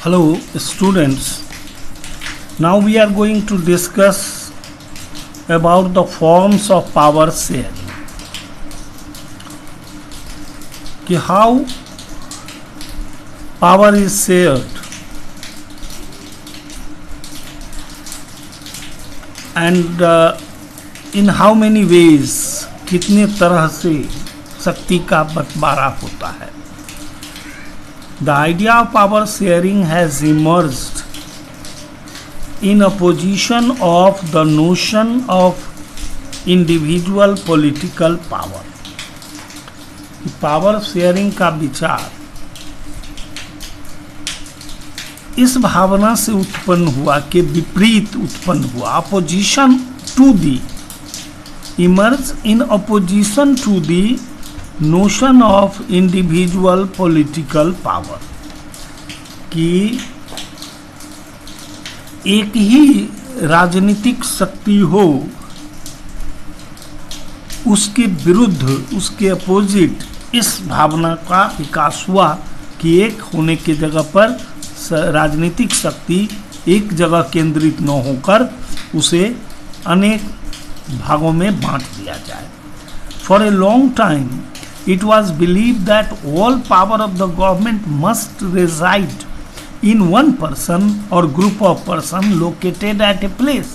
Hello students, now we are going to discuss about the forms of power sharing, कि how power is shared and in how many ways, कितने तरह से शक्ति का बंटवारा होता है. The idea of power sharing has emerged in opposition of the notion of individual political power. Power sharing का विचार इस भावना से उत्पन्न हुआ के विपरीत उत्पन्न हुआ. Opposition to the emerge in opposition to the notion of individual political power, कि एक ही राजनीतिक शक्ति हो, उसके विरुद्ध, उसके अपोजिट इस भावना का विकास हुआ कि एक होने की जगह पर राजनीतिक शक्ति एक जगह केंद्रित न होकर उसे अनेक भागों में बांट दिया जाए. For a long time it was believed that all power of the government must reside in one person or group of person located at a place.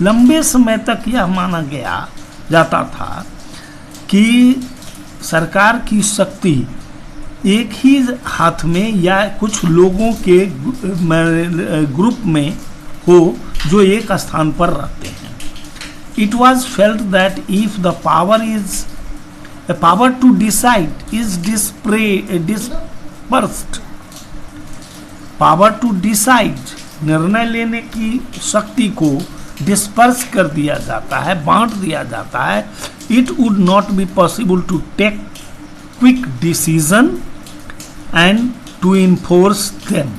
लंबे समय तक यह माना जाता था कि सरकार की शक्ति एक ही हाथ में या कुछ लोगों के ग्रुप में हो जो एक स्थान पर रहते हैं. It was felt that if the power to decide is dispersed, power to decide, निर्णय लेने की शक्ति को डिस्पर्स कर दिया जाता है, बांट दिया जाता है, it would not be possible to take quick decision and to enforce them.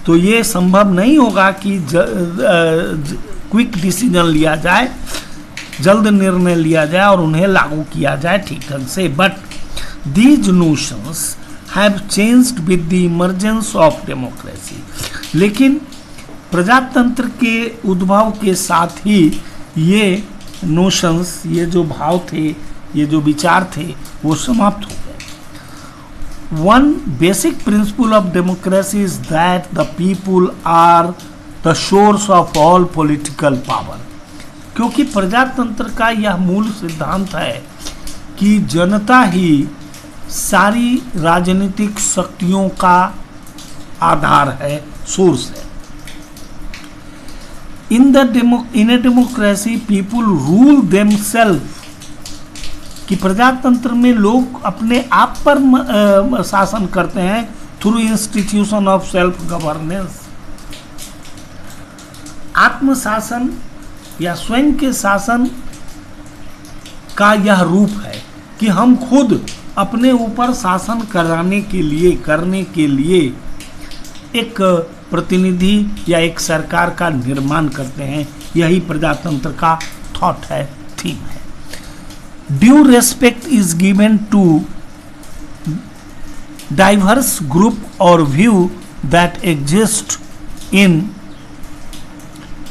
तो ये संभव नहीं होगा कि क्विक डिसीजन लिया जाए, जल्द निर्णय लिया जाए और उन्हें लागू किया जाए ठीक ढंग से. But these notions have changed with the emergence of democracy. लेकिन प्रजातंत्र के उद्भव के साथ ही ये नोशंस, ये जो भाव थे, ये जो विचार थे, वो समाप्त हो गए. One basic principle of democracy is that the people are the source of all political power. क्योंकि प्रजातंत्र का यह मूल सिद्धांत है कि जनता ही सारी राजनीतिक शक्तियों का आधार है, सोर्स है. In a democracy people rule themselves, कि प्रजातंत्र में लोग अपने आप पर शासन करते हैं through institution of self governance. आत्मशासन या स्वयं के शासन का यह रूप है कि हम खुद अपने ऊपर शासन करने के लिए एक प्रतिनिधि या एक सरकार का निर्माण करते हैं. यही प्रजातंत्र का थॉट है, थीम है. Due respect is given to diverse group और view that exist in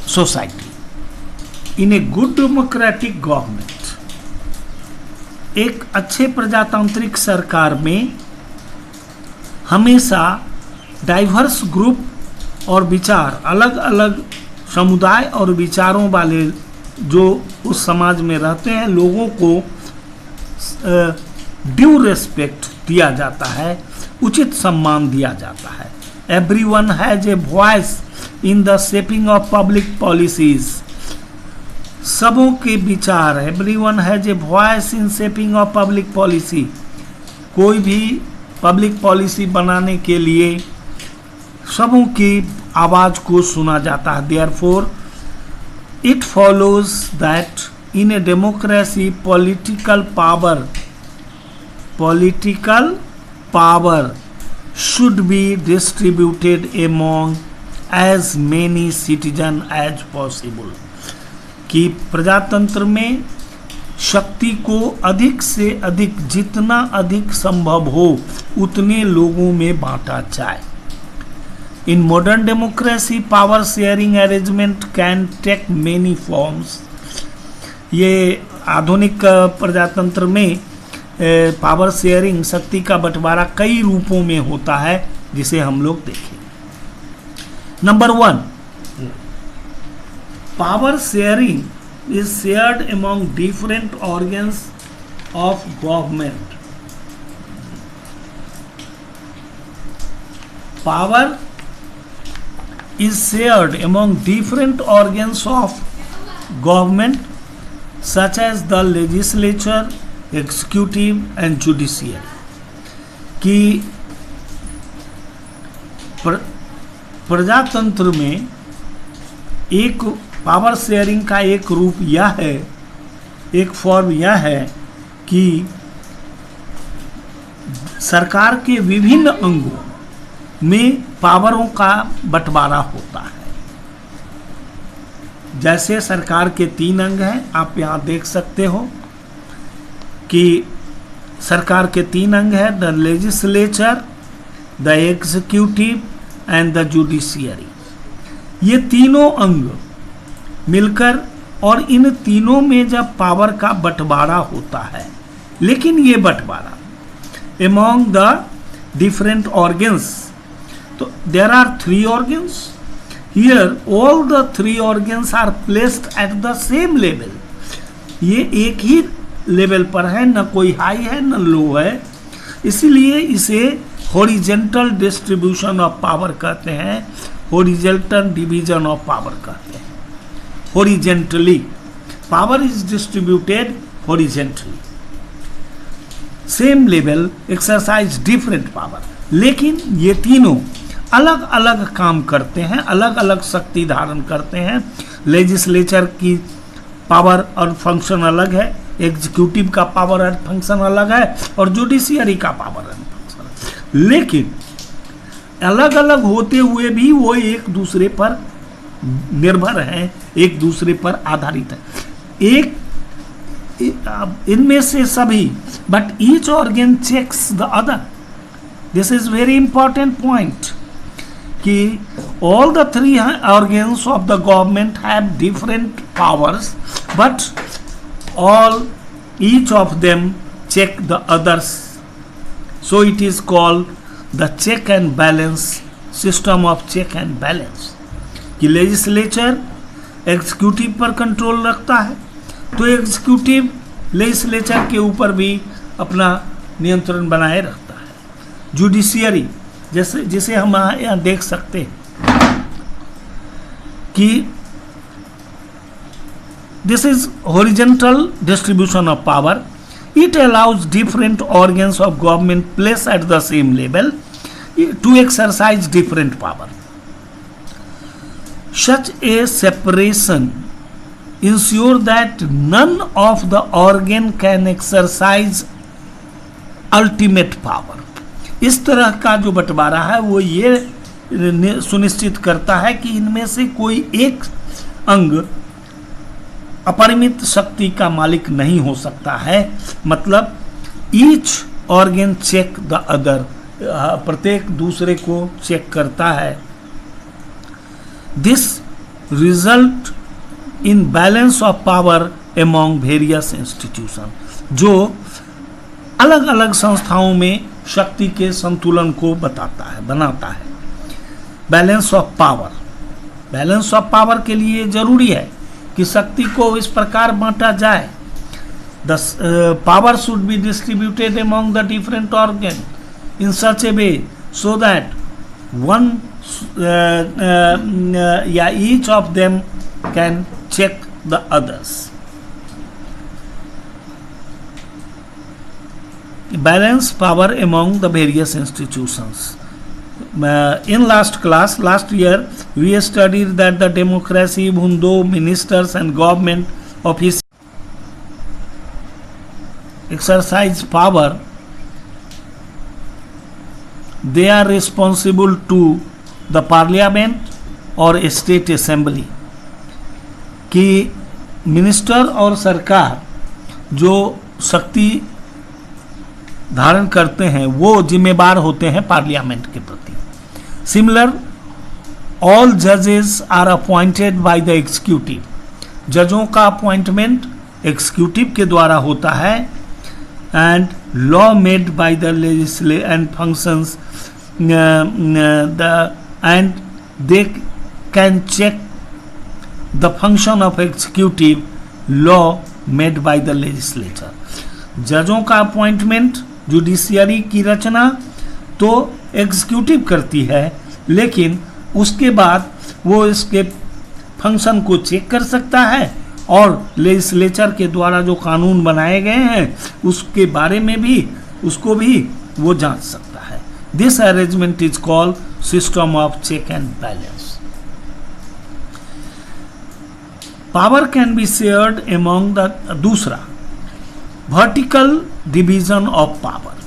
society. In a good democratic government, एक अच्छे प्रजातांत्रिक सरकार में हमेशा डाइवर्स ग्रुप और विचार, अलग अलग समुदाय और विचारों वाले जो उस समाज में रहते हैं, लोगों को ड्यू रेस्पेक्ट दिया जाता है, उचित सम्मान दिया जाता है. Everyone has a voice in the shaping of public policies. सबों के विचार, everyone has a voice in shaping of public policy. कोई भी पब्लिक पॉलिसी बनाने के लिए सबों की आवाज़ को सुना जाता है. Therefore it follows that in a democracy political power should be distributed among as many citizen as possible. कि प्रजातंत्र में शक्ति को अधिक से अधिक, जितना अधिक संभव हो उतने लोगों में बांटा जाए. In modern democracy power sharing arrangement can take many forms. ये आधुनिक प्रजातंत्र में पावर शेयरिंग, शक्ति का बंटवारा कई रूपों में होता है, जिसे हम लोग देखें। Number 1, power sharing is shared among different organs of government. Power is shared among different organs of government such as the legislature, executive and judiciary। कि प्रजातंत्र में एक पावर शेयरिंग का एक रूप यह है, एक फॉर्म यह है कि सरकार के विभिन्न अंगों में पावरों का बंटवारा होता है। जैसे सरकार के 3 अंग हैं, आप यहाँ देख सकते हो कि सरकार के 3 अंग हैं, the legislature, the executive and the judiciary. ये तीनों अंग मिलकर, और इन तीनों में जब पावर का बंटवारा होता है, लेकिन ये बंटवारा among the different organs, तो there are 3 organs here, all the 3 organs are placed at the same level। ये एक ही लेवल पर है, न कोई हाई है न लो है, इसलिए इसे हॉरिजेंटल डिस्ट्रीब्यूशन ऑफ पावर कहते हैं, हॉरिजेंटल डिवीजन ऑफ पावर कहते हैं। Horizontally power is distributed horizontally, same level exercise different power, लेकिन ये तीनों अलग अलग काम करते हैं, अलग अलग शक्ति धारण करते हैं। लेजिस्लेचर की पावर और फंक्शन अलग है, एग्जीक्यूटिव का पावर और फंक्शन अलग है, और जुडिशियरी का पावर और फंक्शन, लेकिन अलग अलग होते हुए भी वो एक दूसरे पर निर्भर हैं, एक दूसरे पर आधारित है। एक इनमें से सभी, but each organ checks the other. This is very important point कि all the 3 organs of the government have different powers, but each of them check the others, so it is called the check and balance system of check and balance। कि legislature executive पर control रखता है, तो executive legislature के ऊपर भी अपना नियंत्रण बनाए रखता है। जुडिशियरी जिसे हम यहाँ देख सकते हैं कि this is horizontal distribution of power, it allows different organs of government place at the same level to exercise different power. Such a separation ensure that none of the organ can exercise ultimate power. इस तरह का जो बंटवारा है वो ये सुनिश्चित करता है कि इनमें से कोई एक अंग अपरिमित शक्ति का मालिक नहीं हो सकता है। मतलब each organ check the other, प्रत्येक दूसरे को चेक करता है। This result in balance of power among various institution, जो अलग अलग संस्थाओं में शक्ति के संतुलन को बनाता है। Balance of power, balance of power के लिए जरूरी है कि शक्ति को इस प्रकार बांटा जाए। The power should be distributed among the different organ in such a way so that one या each of them can check the others. balance power among the various institutions। In last year we studied that the democracy, even though ministers and government officials exercise power, they are responsible to the parliament or state assembly। कि minister और सरकार जो शक्ति धारण करते हैं वो जिम्मेदार होते हैं पार्लियामेंट के प्रति। सिमिलर ऑल जजेस are appointed by the executive, जजों का अपॉइंटमेंट एग्जीक्यूटिव के द्वारा होता है, and law made by the legislature and functions and they can check the function of executive law made by the legislature. जजों का अपॉइंटमेंट, जुडिशियरी की रचना तो एग्जीक्यूटिव करती है, लेकिन उसके बाद वो इसके फंक्शन को चेक कर सकता है और लेजिस्लेचर के द्वारा जो कानून बनाए गए हैं उसके बारे में भी उसको भी वो जांच सकता है। This arrangement is called system of check and balance. Power can be shared among the, दूसरा vertical division of power.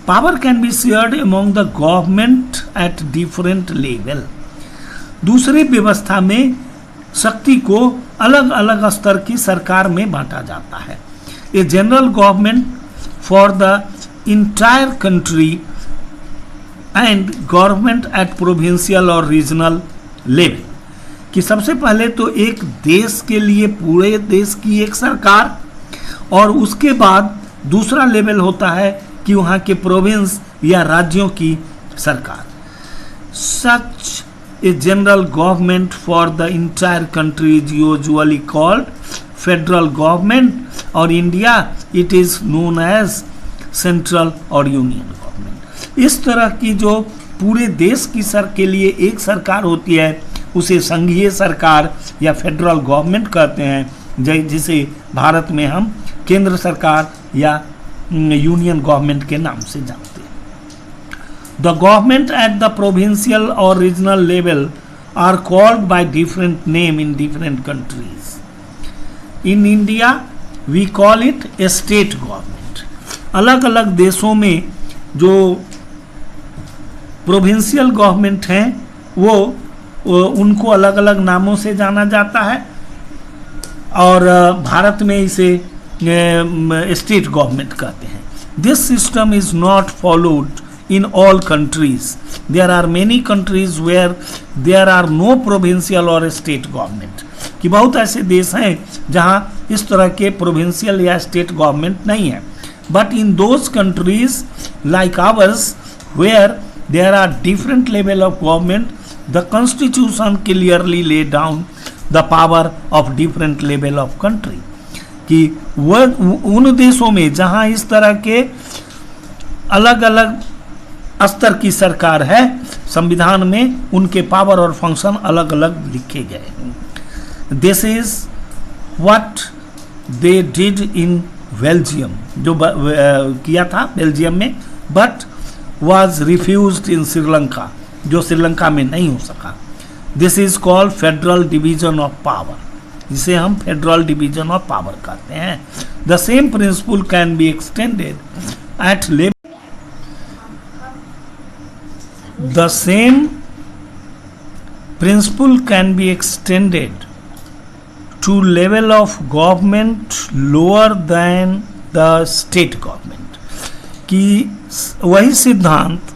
Power can be shared among the government at different level. दूसरी व्यवस्था में शक्ति को अलग अलग स्तर की सरकार में बांटा जाता है। A general government for the entire country and government at provincial और रीजनल लेवल, कि सबसे पहले तो एक देश के लिए पूरे देश की एक सरकार, और उसके बाद दूसरा लेवल होता है कि वहाँ के प्रोविंस या राज्यों की सरकार। Such a general government for the entire country is usually called federal government, और India it is known as central और यूनियन गवर्नमेंट। इस तरह की जो पूरे देश की के लिए एक सरकार होती है उसे संघीय सरकार या फेडरल गवर्नमेंट कहते हैं, जिसे भारत में हम केंद्र सरकार या यूनियन गवर्नमेंट के नाम से जानते हैं। The government at the provincial और regional level are called by different name in different countries. In India we call it a state government. अलग अलग देशों में जो प्रोविंशियल गवर्नमेंट हैं वो उनको अलग अलग नामों से जाना जाता है, और भारत में इसे स्टेट गवर्नमेंट कहते हैं। This system is not followed in all countries. There are many countries where there are no provincial और स्टेट गवर्नमेंट, कि बहुत ऐसे देश हैं जहां इस तरह के प्रोविंशियल या स्टेट गवर्नमेंट नहीं है। But in those countries like ours where there are different level of government, the constitution clearly lay down the power of different level of country, कि वह उन देशों में जहां इस तरह के अलग अलग स्तर की सरकार है, संविधान में उनके पावर और फंक्शन अलग अलग लिखे गए हैं। This is what they did in Belgium, जो किया था बेल्जियम में, but was refused in Sri Lanka, जो श्रीलंका में नहीं हो सका। This is called federal division of power, जिसे हम फेडरल डिवीजन ऑफ पावर कहते हैं। The same principle can be extended at level, the same principle can be extended to level of government lower than the state government, कि वही सिद्धांत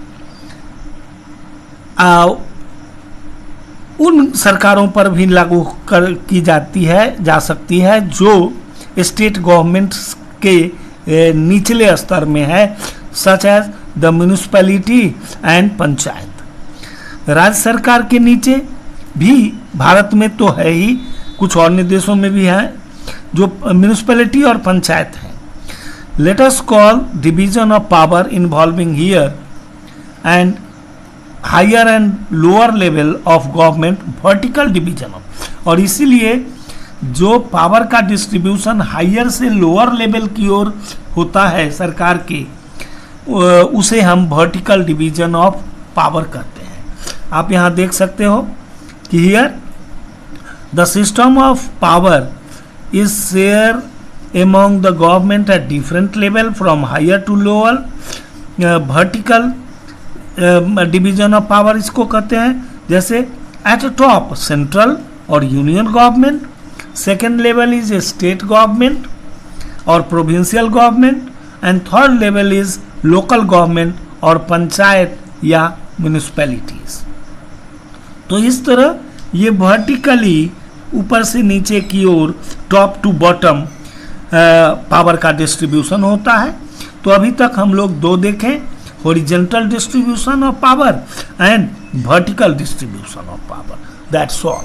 उन सरकारों पर भी लागू की जा सकती है जो स्टेट गवर्नमेंट के निचले स्तर में है, such as the municipality and panchayat. राज्य सरकार के नीचे भी भारत में तो है ही, कुछ अन्य देशों में भी है, जो म्यूनिसिपैलिटी और पंचायत है। Let us call division of power involving here and higher and lower level of government vertical division of, और इसीलिए जो पावर का डिस्ट्रीब्यूशन हायर से लोअर लेवल की ओर होता है सरकार के, उसे हम वर्टिकल डिवीजन ऑफ पावर कहते हैं। आप यहाँ देख सकते हो कि here the system of power is share among the government at different level from higher to lower। vertical division of power इसको कहते हैं, जैसे एट टॉप सेंट्रल और union government, second level is a state government और provincial government, and third level is local government और पंचायत या municipalities. तो इस तरह ये वर्टिकली ऊपर से नीचे की ओर टॉप टू बॉटम पावर का डिस्ट्रीब्यूशन होता है। तो अभी तक हम लोग दो देखें, horizontal distribution of power and vertical distribution of power. That's all.